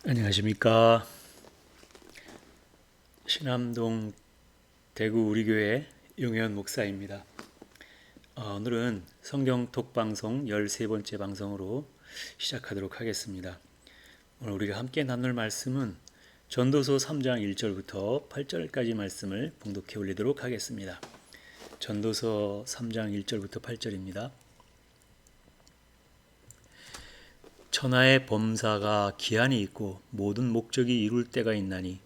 안녕하십니까. 신암동 대구 우리교회 용현 목사입니다. 오늘은 성경 톡방송 13번째 방송으로 시작하도록 하겠습니다. 오늘 우리가 함께 나눌 말씀은 전도서 3장 1절부터 8절까지 말씀을 봉독해 올리도록 하겠습니다. 전도서 3장 1절부터 8절입니다. 천하의 범사가 기한이 있고 모든 목적이 이룰 때가 있나니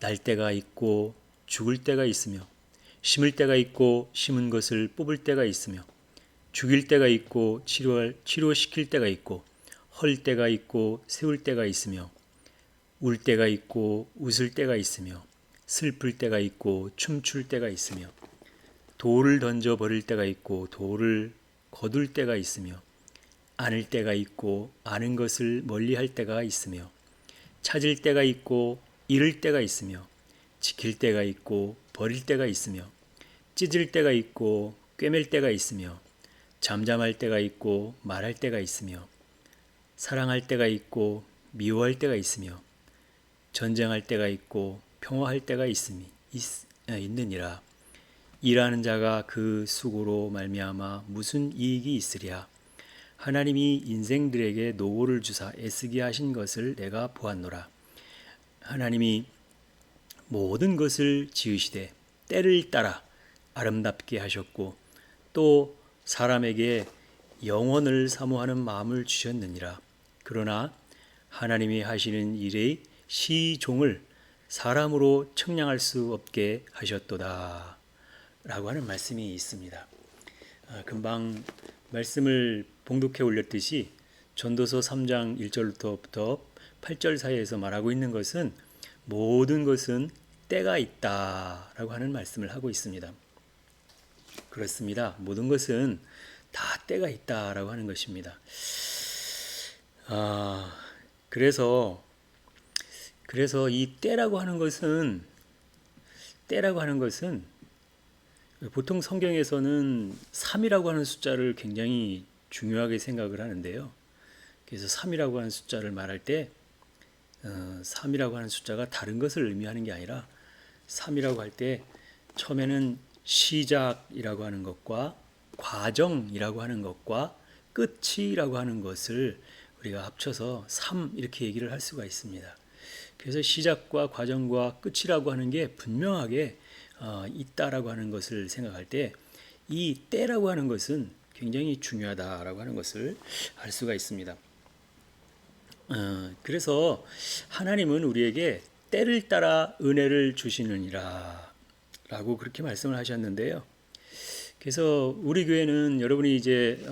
날 때가 있고 죽을 때가 있으며 심을 때가 있고 심은 것을 뽑을 때가 있으며 죽일 때가 있고 치료시킬 때가 있고 헐 때가 있고 세울 때가 있으며 울 때가 있고 웃을 때가 있으며 슬플 때가 있고 춤출 때가 있으며 돌을 던져 버릴 때가 있고 돌을 거둘 때가 있으며 아는 때가 있고 아는 것을 멀리할 때가 있으며 찾을 때가 있고 잃을 때가 있으며 지킬 때가 있고 버릴 때가 있으며 찢을 때가 있고 꿰맬 때가 있으며 잠잠할 때가 있고 말할 때가 있으며 사랑할 때가 있고 미워할 때가 있으며 전쟁할 때가 있고 평화할 때가 있느니라. 일하는 자가 그 수고로 말미암아 무슨 이익이 있으랴. 하나님이 인생들에게 노고를 주사 애쓰게 하신 것을 내가 보았노라. 하나님이 모든 것을 지으시되 때를 따라 아름답게 하셨고 또 사람에게 영원을 사모하는 마음을 주셨느니라. 그러나 하나님이 하시는 일의 시종을 사람으로 측량할 수 없게 하셨도다 라고 하는 말씀이 있습니다. 금방 말씀을 봉독해 올렸듯이 전도서 3장 1절부터 8절 사이에서 말하고 있는 것은 모든 것은 때가 있다라고 하는 말씀을 하고 있습니다. 그렇습니다. 모든 것은 다 때가 있다라고 하는 것입니다. 그래서 이 때라고 하는 것은 보통 성경에서는 3이라고 하는 숫자를 굉장히 중요하게 생각을 하는데요. 그래서 3이라고 하는 숫자를 말할 때 3이라고 하는 숫자가 다른 것을 의미하는 게 아니라 3이라고 할 때 처음에는 시작이라고 하는 것과 과정이라고 하는 것과 끝이라고 하는 것을 우리가 합쳐서 3 이렇게 얘기를 할 수가 있습니다. 그래서 시작과 과정과 끝이라고 하는 게 분명하게 있다라고 하는 것을 생각할 때 이 때라고 하는 것은 굉장히 중요하다라고 하는 것을 알 수가 있습니다. 그래서 하나님은 우리에게 때를 따라 은혜를 주시느니라 라고 그렇게 말씀을 하셨는데요. 그래서 우리 교회는 여러분이 이제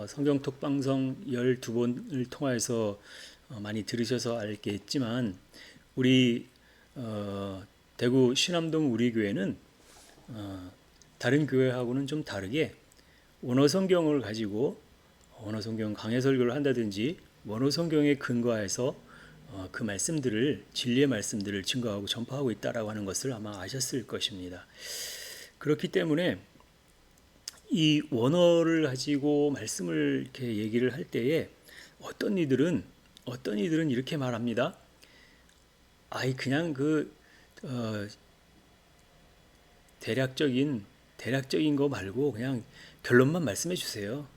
성경 톡방송 12번을 통해서 많이 들으셔서 알겠지만 우리 대구 신암동 우리 교회는 다른 교회하고는 좀 다르게 원어 성경을 가지고 원어 성경 강해 설교를 한다든지 원어 성경에 근거해서 그 말씀들을 진리의 말씀들을 증거하고 전파하고 있다라고 하는 것을 아마 아셨을 것입니다. 그렇기 때문에 이 원어를 가지고 말씀을 이렇게 얘기를 할 때에 어떤 이들은 이렇게 말합니다. 그냥 대략적인 거 말고 그냥 결론만 말씀해 주세요.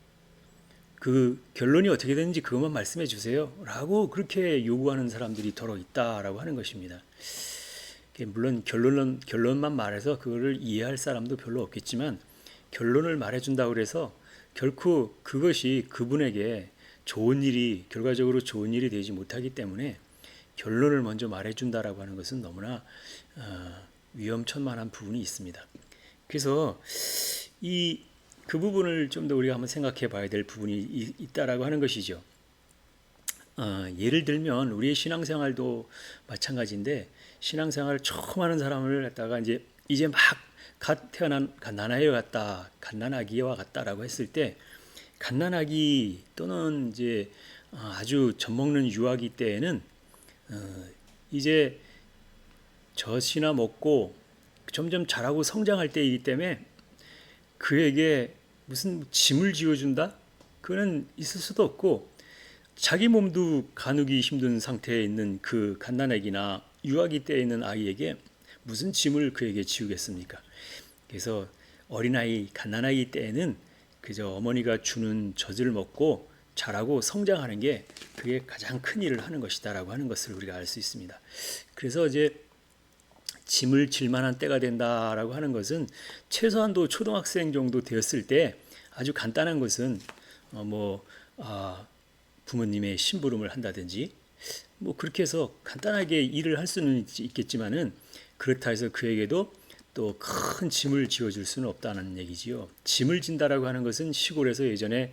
그 결론이 어떻게 되는지 그것만 말씀해 주세요. 라고 그렇게 요구하는 사람들이 더러 있다라고 하는 것입니다. 물론 결론만 말해서 그거를 이해할 사람도 별로 없겠지만 결론을 말해준다고 해서 결코 그것이 그분에게 결과적으로 좋은 일이 되지 못하기 때문에 결론을 먼저 말해준다라고 하는 것은 너무나 위험천만한 부분이 있습니다. 그래서 그 부분을 좀 더 우리가 한번 생각해 봐야 될 부분이 있다라고 하는 것이죠. 예를 들면 우리의 신앙생활도 마찬가지인데 신앙생활을 처음 하는 사람을 갖다가 이제 막 갓 태어난 갓난아기와 같다라고 했을 때 갓난아기 또는 이제 아주 젖먹는 유아기 때에는 이제 젖이나 먹고 점점 자라고 성장할 때이기 때문에 그에게 무슨 짐을 지어준다? 그거는 있을 수도 없고 자기 몸도 가누기 힘든 상태에 있는 그 갓난아기나 유아기 때에 있는 아이에게 무슨 짐을 그에게 지우겠습니까? 그래서 어린아이, 갓난아기 때에는 그저 어머니가 주는 젖을 먹고 자라고 성장하는 게 그게 가장 큰 일을 하는 것이다라고 하는 것을 우리가 알 수 있습니다. 그래서 이제 짐을 질 만한 때가 된다라고 하는 것은 최소한도 초등학생 정도 되었을 때 아주 간단한 것은 부모님의 심부름을 한다든지 뭐 그렇게 해서 간단하게 일을 할 수는 있겠지만은 그렇다 해서 그에게도 또 큰 짐을 지어줄 수는 없다는 얘기지요. 짐을 진다라고 하는 것은 시골에서 예전에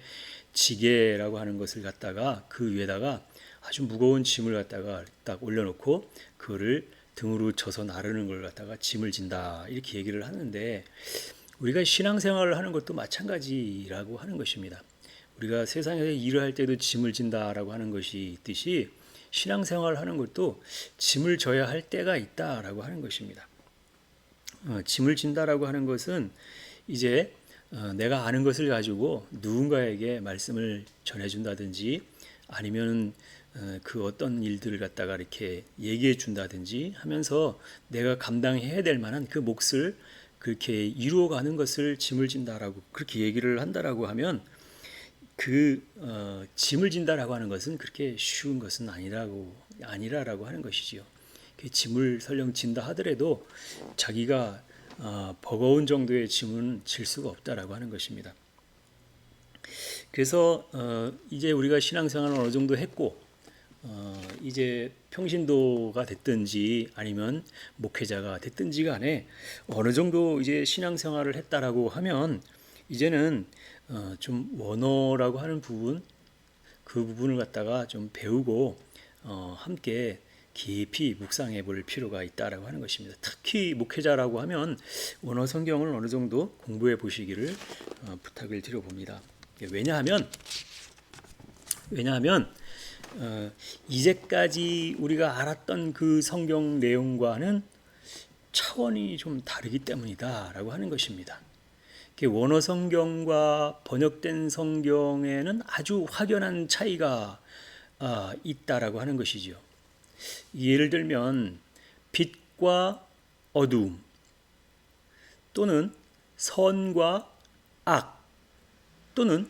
지게라고 하는 것을 갖다가 그 위에다가 아주 무거운 짐을 갖다가 딱 올려놓고 그거를 등으로 져서 나르는 걸 갖다가 짐을 진다 이렇게 얘기를 하는데 우리가 신앙생활을 하는 것도 마찬가지라고 하는 것입니다. 우리가 세상에서 일을 할 때도 짐을 진다라고 하는 것이 있듯이 신앙생활을 하는 것도 짐을 져야 할 때가 있다라고 하는 것입니다. 짐을 진다라고 하는 것은 이제 내가 아는 것을 가지고 누군가에게 말씀을 전해준다든지 아니면 그 어떤 일들을 갖다가 이렇게 얘기해 준다든지 하면서 내가 감당해야 될 만한 그 몫을 그렇게 이루어가는 것을 짐을 진다라고 그렇게 얘기를 한다라고 하면 그 짐을 진다라고 하는 것은 그렇게 쉬운 것은 아니라라고 하는 것이지요. 그 짐을 설령 진다 하더라도 자기가 버거운 정도의 짐은 질 수가 없다라고 하는 것입니다. 그래서 이제 우리가 신앙생활을 어느 정도 했고 이제 평신도가 됐든지 아니면 목회자가 됐든지 간에 어느 정도 이제 신앙생활을 했다라고 하면 이제는 좀 원어라고 하는 부분 그 부분을 갖다가 좀 배우고 함께 깊이 묵상해 볼 필요가 있다라고 하는 것입니다. 특히 목회자라고 하면 원어 성경을 어느 정도 공부해 보시기를 부탁을 드려봅니다. 왜냐하면 이제까지 우리가 알았던 그 성경 내용과는 차원이 좀 다르기 때문이다라고 하는 것입니다. 원어 성경과 번역된 성경에는 아주 확연한 차이가 있다라고 하는 것이죠. 예를 들면 빛과 어두움 또는 선과 악 또는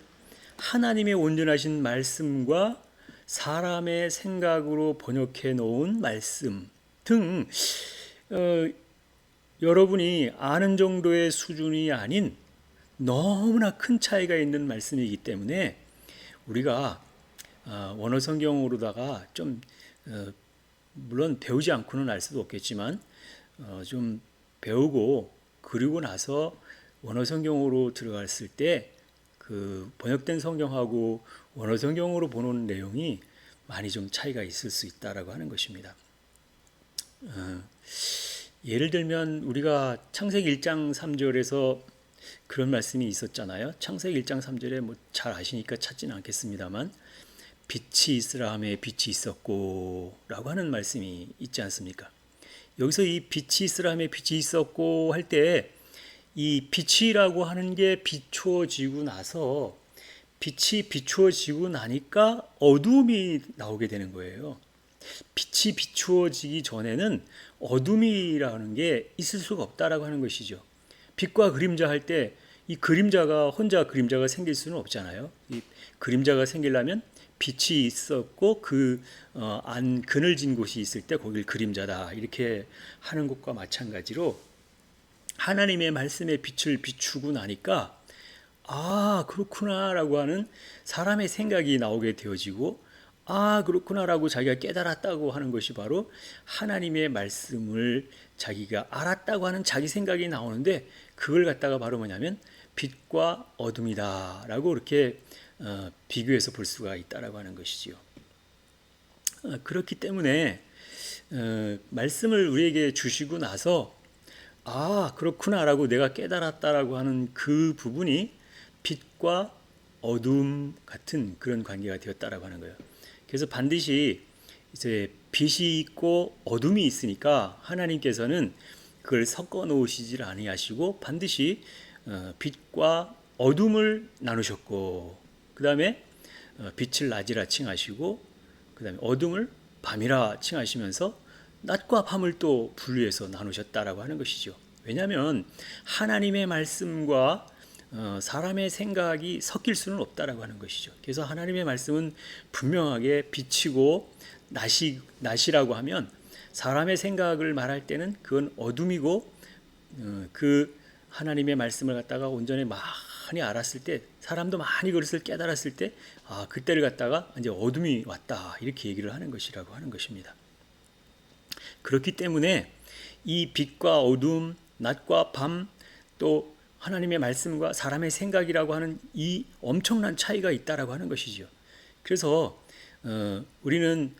하나님의 온전하신 말씀과 사람의 생각으로 번역해 놓은 말씀 등 여러분이 아는 정도의 수준이 아닌 너무나 큰 차이가 있는 말씀이기 때문에 우리가 원어 성경으로다가 좀 물론 배우지 않고는 알 수도 없겠지만 좀 배우고 그리고 나서 원어 성경으로 들어갔을 때 그 번역된 성경하고 원어 성경으로 보는 내용이 많이 좀 차이가 있을 수 있다라고 하는 것입니다. 예를 들면 우리가 창세기 1장 3절에서 그런 말씀이 있었잖아요. 창세기 1장 3절에 뭐 잘 아시니까 찾지는 않겠습니다만 빛이 있으라 하매 빛이 있었고 라고 하는 말씀이 있지 않습니까? 여기서 이 빛이 있으라 하매 빛이 있었고 할 때 이 빛이라고 하는 게 비추어지고 나서 빛이 비추어지고 나니까 어둠이 나오게 되는 거예요. 빛이 비추어지기 전에는 어둠이라는 게 있을 수가 없다라고 하는 것이죠. 빛과 그림자 할 때 이 그림자가 혼자 그림자가 생길 수는 없잖아요. 이 그림자가 생기려면 빛이 있었고 그 안 그늘진 곳이 있을 때 거길 그림자다 이렇게 하는 것과 마찬가지로 하나님의 말씀의 빛을 비추고 나니까 그렇구나라고 하는 사람의 생각이 나오게 되어지고 그렇구나라고 자기가 깨달았다고 하는 것이 바로 하나님의 말씀을 자기가 알았다고 하는 자기 생각이 나오는데 그걸 갖다가 바로 뭐냐면 빛과 어둠이다라고 이렇게 비교해서 볼 수가 있다라고 하는 것이지요. 그렇기 때문에 말씀을 우리에게 주시고 나서 그렇구나라고 내가 깨달았다라고 하는 그 부분이 빛과 어둠 같은 그런 관계가 되었다라고 하는 거예요. 그래서 반드시 이제 빛이 있고 어둠이 있으니까 하나님께서는 그걸 섞어 놓으시질 아니하시고 반드시 빛과 어둠을 나누셨고 그 다음에 빛을 낮이라 칭하시고 그다음에 어둠을 밤이라 칭하시면서 낮과 밤을 또 분리해서 나누셨다라고 하는 것이죠. 왜냐하면 하나님의 말씀과 사람의 생각이 섞일 수는 없다라고 하는 것이죠. 그래서 하나님의 말씀은 분명하게 빛이고 낮이라고 하면 사람의 생각을 말할 때는 그건 어둠이고 그 하나님의 말씀을 갖다가 온전히 많이 알았을 때 사람도 많이 그것을 깨달았을 때 그때를 갖다가 이제 어둠이 왔다 이렇게 얘기를 하는 것이라고 하는 것입니다. 그렇기 때문에 이 빛과 어둠, 낮과 밤, 또 하나님의 말씀과 사람의 생각이라고 하는 이 엄청난 차이가 있다라고 하는 것이죠. 그래서 우리는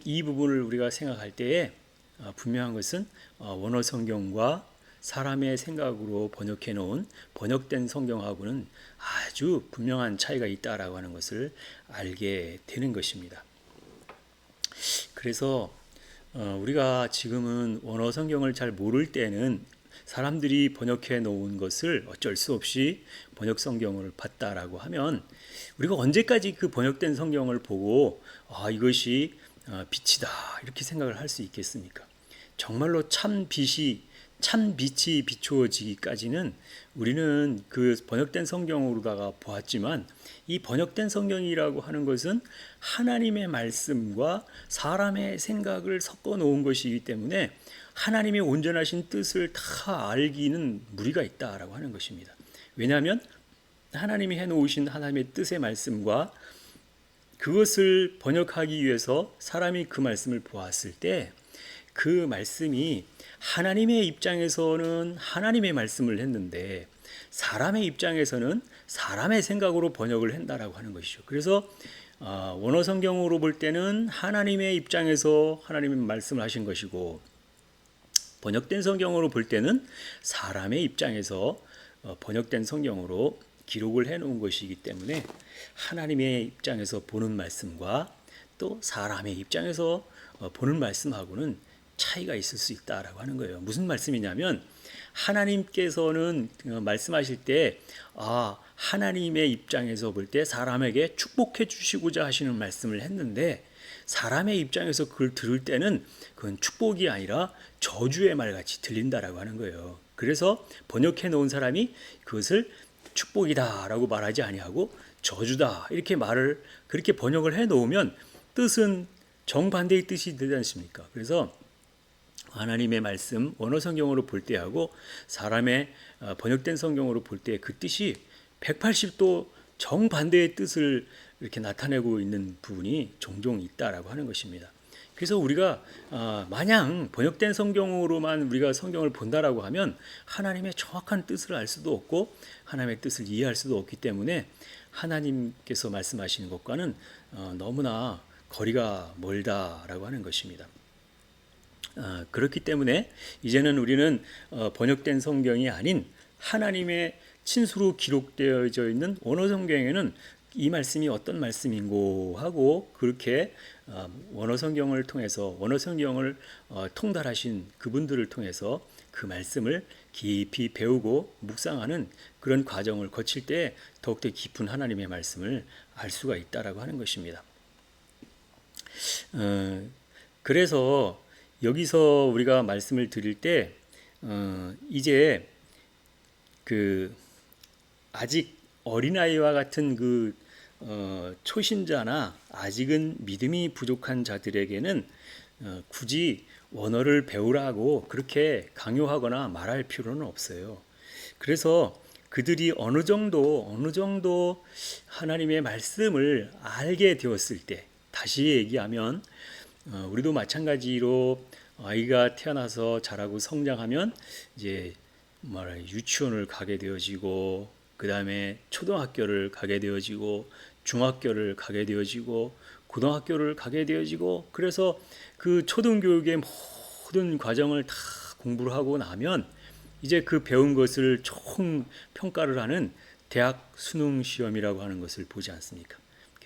이 부분을 우리가 생각할 때에 분명한 것은 원어 성경과 사람의 생각으로 번역해 놓은 번역된 성경하고는 아주 분명한 차이가 있다라고 하는 것을 알게 되는 것입니다. 그래서 우리가 지금은 원어 성경을 잘 모를 때는 사람들이 번역해 놓은 것을 어쩔 수 없이 번역 성경을 봤다라고 하면 우리가 언제까지 그 번역된 성경을 보고 이것이 빛이다 이렇게 생각을 할 수 있겠습니까? 정말로 참 빛이 비추어지기까지는 우리는 그 번역된 성경으로다가 보았지만 이 번역된 성경이라고 하는 것은 하나님의 말씀과 사람의 생각을 섞어 놓은 것이기 때문에 하나님의 온전하신 뜻을 다 알기는 무리가 있다라고 하는 것입니다. 왜냐하면 하나님이 해놓으신 하나님의 뜻의 말씀과 그것을 번역하기 위해서 사람이 그 말씀을 보았을 때 그 말씀이 하나님의 입장에서는 하나님의 말씀을 했는데 사람의 입장에서는 사람의 생각으로 번역을 한다라고 하는 것이죠. 그래서 원어 성경으로 볼 때는 하나님의 입장에서 하나님의 말씀을 하신 것이고 번역된 성경으로 볼 때는 사람의 입장에서 번역된 성경으로 기록을 해놓은 것이기 때문에 하나님의 입장에서 보는 말씀과 또 사람의 입장에서 보는 말씀하고는 차이가 있을 수 있다라고 하는 거예요. 무슨 말씀이냐면 하나님께서는 말씀하실 때 하나님의 입장에서 볼 때 사람에게 축복해 주시고자 하시는 말씀을 했는데 사람의 입장에서 그걸 들을 때는 그건 축복이 아니라 저주의 말같이 들린다라고 하는 거예요. 그래서 번역해 놓은 사람이 그것을 축복이다라고 말하지 아니하고 저주다 이렇게 그렇게 번역을 해 놓으면 뜻은 정반대의 뜻이 되지 않습니까? 그래서 하나님의 말씀 원어 성경으로 볼 때하고 사람의 번역된 성경으로 볼 때 그 뜻이 180도 정반대의 뜻을 이렇게 나타내고 있는 부분이 종종 있다라고 하는 것입니다. 그래서 우리가 마냥 번역된 성경으로만 우리가 성경을 본다라고 하면 하나님의 정확한 뜻을 알 수도 없고 하나님의 뜻을 이해할 수도 없기 때문에 하나님께서 말씀하시는 것과는 너무나 거리가 멀다라고 하는 것입니다. 그렇기 때문에 이제는 우리는 번역된 성경이 아닌 하나님의 친수로 기록되어져 있는 원어 성경에는 이 말씀이 어떤 말씀인고 하고 그렇게 원어 성경을 통해서 원어 성경을 통달하신 그분들을 통해서 그 말씀을 깊이 배우고 묵상하는 그런 과정을 거칠 때 더욱더 깊은 하나님의 말씀을 알 수가 있다라고 하는 것입니다. 그래서 여기서 우리가 말씀을 드릴 때 이제 그 아직 어린아이와 같은 그 초신자나 아직은 믿음이 부족한 자들에게는 굳이 원어를 배우라고 그렇게 강요하거나 말할 필요는 없어요. 그래서 그들이 어느 정도 하나님의 말씀을 알게 되었을 때 다시 얘기하면 우리도 마찬가지로 아이가 태어나서 자라고 성장하면 이제 유치원을 가게 되어지고 그 다음에 초등학교를 가게 되어지고 중학교를 가게 되어지고 고등학교를 가게 되어지고 그래서 그 초등교육의 모든 과정을 다 공부를 하고 나면 이제 그 배운 것을 총 평가를 하는 대학 수능 시험이라고 하는 것을 보지 않습니까?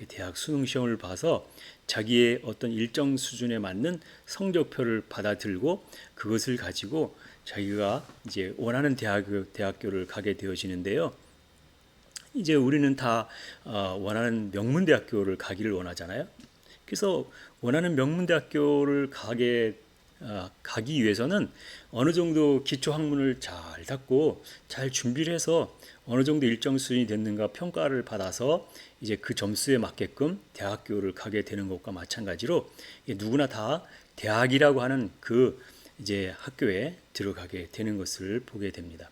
대학 수능 시험을 봐서 자기의 어떤 일정 수준에 맞는 성적표를 받아들고 그것을 가지고 자기가 이제 원하는 대학교를 가게 되어지는데요. 이제 우리는 다 원하는 명문대학교를 가기를 원하잖아요. 그래서 원하는 명문대학교를 가기 위해서는 어느 정도 기초 학문을 잘 닦고 잘 준비를 해서 어느 정도 일정 수준이 됐는가 평가를 받아서 이제 그 점수에 맞게끔 대학교를 가게 되는 것과 마찬가지로 누구나 다 대학이라고 하는 그 이제 학교에 들어가게 되는 것을 보게 됩니다.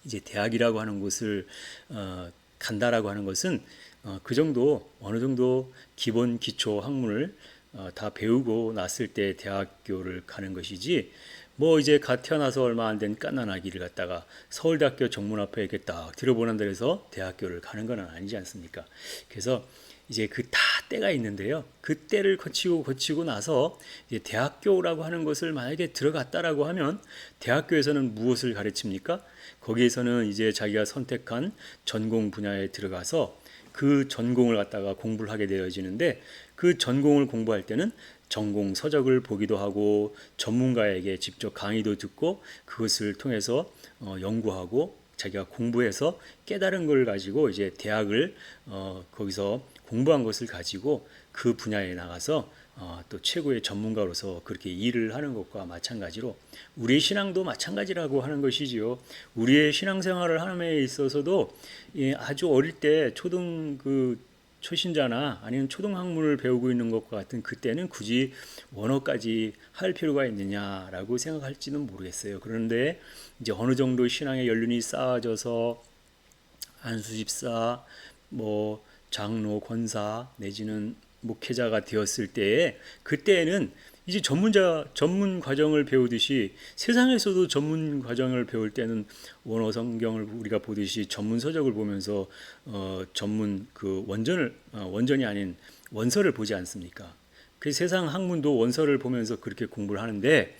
이제 대학이라고 하는 곳을 간다라고 하는 것은 그 정도 어느 정도 기본 기초 학문을 다 배우고 났을 때 대학교를 가는 것이지 뭐 이제 갓 태어나서 얼마 안 된 갓난아기를 갖다가 서울대학교 정문 앞에 이렇게 딱 들어보는다 해서 대학교를 가는 건 아니지 않습니까? 그래서 이제 그 다 때가 있는데요. 그 때를 거치고 나서 이제 대학교라고 하는 것을 만약에 들어갔다라고 하면 대학교에서는 무엇을 가르칩니까? 거기에서는 이제 자기가 선택한 전공 분야에 들어가서 그 전공을 갖다가 공부를 하게 되어지는데 그 전공을 공부할 때는 전공 서적을 보기도 하고 전문가에게 직접 강의도 듣고 그것을 통해서 연구하고 자기가 공부해서 깨달은 걸 가지고 이제 대학을 거기서 공부한 것을 가지고 그 분야에 나가서 또 최고의 전문가로서 그렇게 일을 하는 것과 마찬가지로 우리의 신앙도 마찬가지라고 하는 것이지요. 우리의 신앙생활을 함에 있어서도 아주 어릴 때 초신자나 아니면 초등학문을 배우고 있는 것과 같은 그때는 굳이 원어까지 할 필요가 있느냐라고 생각할지는 모르겠어요. 그런데 이제 어느 정도 신앙의 연륜이 쌓아져서 안수집사, 뭐 장로, 권사 내지는 목회자가 되었을 때에 그때에는 이제 전문 과정을 배우듯이 세상에서도 전문 과정을 배울 때는 원어 성경을 우리가 보듯이 전문 서적을 보면서 전문 그 원전이 아닌 원서를 보지 않습니까? 그 세상 학문도 원서를 보면서 그렇게 공부를 하는데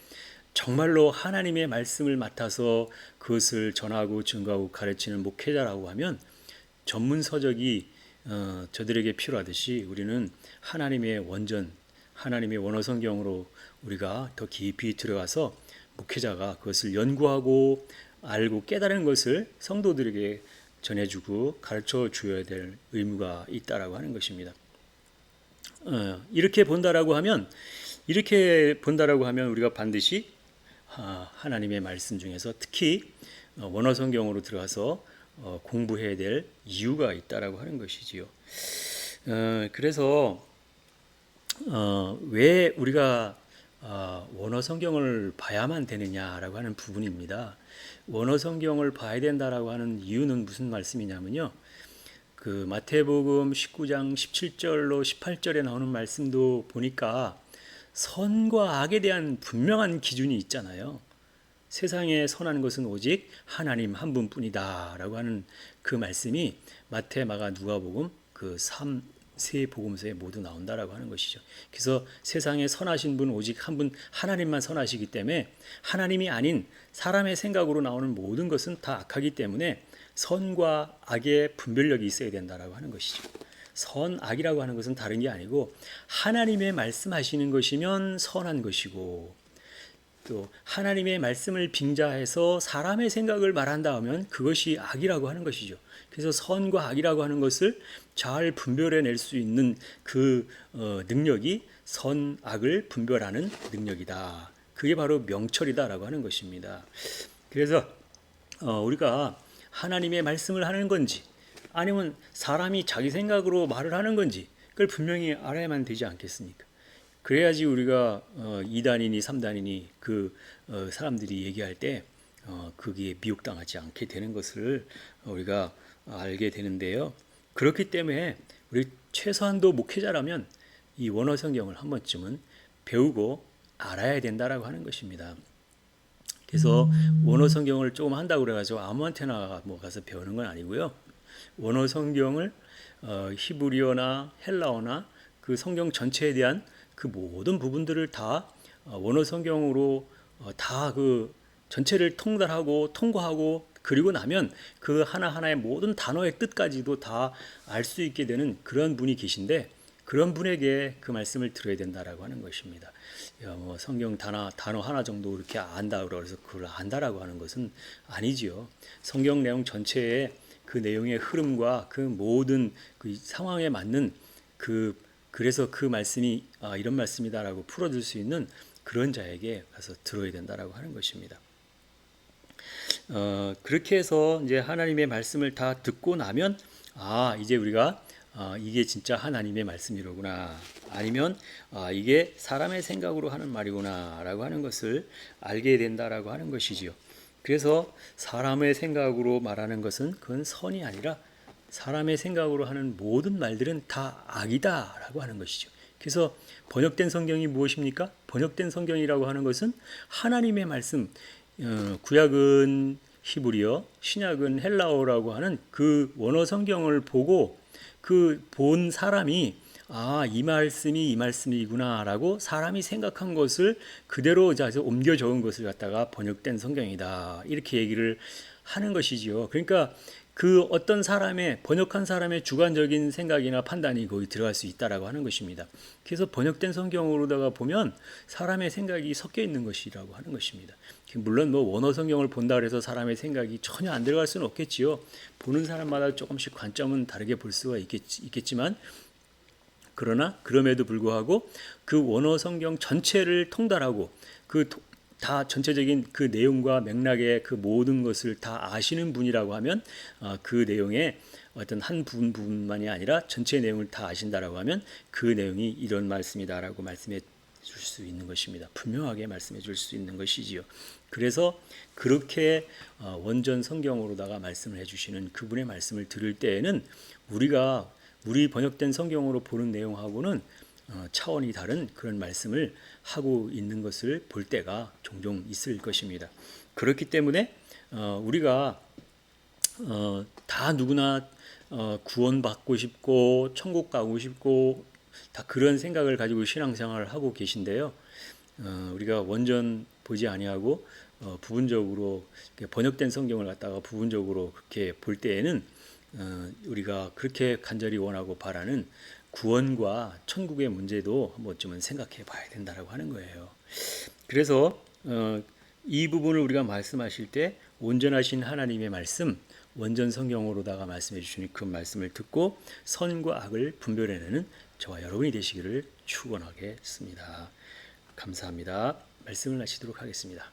정말로 하나님의 말씀을 맡아서 그것을 전하고 증거하고 가르치는 목회자라고 하면 전문 서적이 저들에게 필요하듯이 우리는 하나님의 원전, 하나님의 원어 성경으로 우리가 더 깊이 들어가서 목회자가 그것을 연구하고 알고 깨달은 것을 성도들에게 전해주고 가르쳐 주어야 될 의무가 있다라고 하는 것입니다. 이렇게 본다라고 하면 우리가 반드시 하나님의 말씀 중에서 특히 원어 성경으로 들어가서 공부해야 될 이유가 있다라고 하는 것이지요. 그래서 왜 우리가 원어 성경을 봐야만 되느냐라고 하는 부분입니다. 원어 성경을 봐야 된다라고 하는 이유는 무슨 말씀이냐면요. 그 마태복음 19장 17절로 18절에 나오는 말씀도 보니까 선과 악에 대한 분명한 기준이 있잖아요. 세상에 선한 것은 오직 하나님 한 분뿐이다 라고 하는 그 말씀이 마태, 마가, 누가복음 그 세 복음서에 모두 나온다라고 하는 것이죠. 그래서 세상에 선하신 분 오직 한 분 하나님만 선하시기 때문에 하나님이 아닌 사람의 생각으로 나오는 모든 것은 다 악하기 때문에 선과 악의 분별력이 있어야 된다라고 하는 것이죠. 선, 악이라고 하는 것은 다른 게 아니고 하나님의 말씀하시는 것이면 선한 것이고 또 하나님의 말씀을 빙자해서 사람의 생각을 말한다 하면 그것이 악이라고 하는 것이죠. 그래서 선과 악이라고 하는 것을 잘 분별해낼 수 있는 그 능력이 선, 악을 분별하는 능력이다. 그게 바로 명철이다라고 하는 것입니다. 그래서 우리가 하나님의 말씀을 하는 건지 아니면 사람이 자기 생각으로 말을 하는 건지 그걸 분명히 알아야만 되지 않겠습니까? 그래야지 우리가 2단이니 3단이니 그 사람들이 얘기할 때 그게 미혹당하지 않게 되는 것을 우리가 알게 되는데요. 그렇기 때문에 우리 최소한도 목회자라면 이 원어 성경을 한 번쯤은 배우고 알아야 된다라고 하는 것입니다. 그래서 원어 성경을 조금 한다고 그래가지고 아무한테나 뭐 가서 배우는 건 아니고요. 원어 성경을 히브리어나 헬라어나 그 성경 전체에 대한 그 모든 부분들을 다 원어 성경으로 다 그 전체를 통달하고 통과하고 그리고 나면 그 하나하나의 모든 단어의 뜻까지도 다 알 수 있게 되는 그런 분이 계신데 그런 분에게 그 말씀을 들어야 된다라고 하는 것입니다. 뭐 성경 단어 하나 정도 이렇게 안다 그래서 그걸 안다라고 하는 것은 아니지요. 성경 내용 전체에 그 내용의 흐름과 그 모든 그 상황에 맞는 그래서 그 말씀이 이런 말씀이다라고 풀어줄 수 있는 그런 자에게 가서 들어야 된다라고 하는 것입니다. 그렇게 해서 이제 하나님의 말씀을 다 듣고 나면 이제 우리가 이게 진짜 하나님의 말씀이로구나, 아니면 이게 사람의 생각으로 하는 말이구나라고 하는 것을 알게 된다라고 하는 것이지요. 그래서 사람의 생각으로 말하는 것은 그건 선이 아니라 사람의 생각으로 하는 모든 말들은 다 악이다라고 하는 것이죠. 그래서 번역된 성경이 무엇입니까? 번역된 성경이라고 하는 것은 하나님의 말씀, 구약은 히브리어, 신약은 헬라어라고 하는 그 원어 성경을 보고 그 본 사람이 이 말씀이 이 말씀이구나라고 사람이 생각한 것을 그대로 옮겨 적은 것을 갖다가 번역된 성경이다, 이렇게 얘기를 하는 것이지요. 그러니까 그 어떤 사람의 번역한 사람의 주관적인 생각이나 판단이 거기 들어갈 수 있다라고 하는 것입니다. 그래서 번역된 성경으로다가 보면 사람의 생각이 섞여 있는 것이라고 하는 것입니다. 물론 원어 성경을 본다 그래서 사람의 생각이 전혀 안 들어갈 수는 없겠지요. 보는 사람마다 조금씩 관점은 다르게 볼 수가 있겠지만, 그러나 그럼에도 불구하고 그 원어 성경 전체를 통달하고 다 전체적인 그 내용과 맥락의 그 모든 것을 다 아시는 분이라고 하면, 그 내용의 어떤 한 부분만이 아니라 전체 내용을 다 아신다라고 하면 그 내용이 이런 말씀이다라고 말씀해 줄 수 있는 것입니다. 분명하게 말씀해 줄 수 있는 것이지요. 그래서 그렇게 원전 성경으로다가 말씀을 해주시는 그분의 말씀을 들을 때에는 우리 번역된 성경으로 보는 내용하고는 차원이 다른 그런 말씀을 하고 있는 것을 볼 때가 종종 있을 것입니다. 그렇기 때문에 우리가 다 누구나 구원받고 싶고 천국 가고 싶고 다 그런 생각을 가지고 신앙생활을 하고 계신데요. 우리가 원전 보지 아니하고 부분적으로 번역된 성경을 갖다가 부분적으로 그렇게 볼 때에는 우리가 그렇게 간절히 원하고 바라는 구원과 천국의 문제도 한 번쯤은 생각해 봐야 된다라고 하는 거예요. 그래서 이 부분을 우리가 말씀하실 때 온전하신 하나님의 말씀, 원전 성경으로다가 말씀해 주시는 그 말씀을 듣고 선과 악을 분별해내는 저와 여러분이 되시기를 축원하겠습니다. 감사합니다. 말씀을 마치도록 하겠습니다.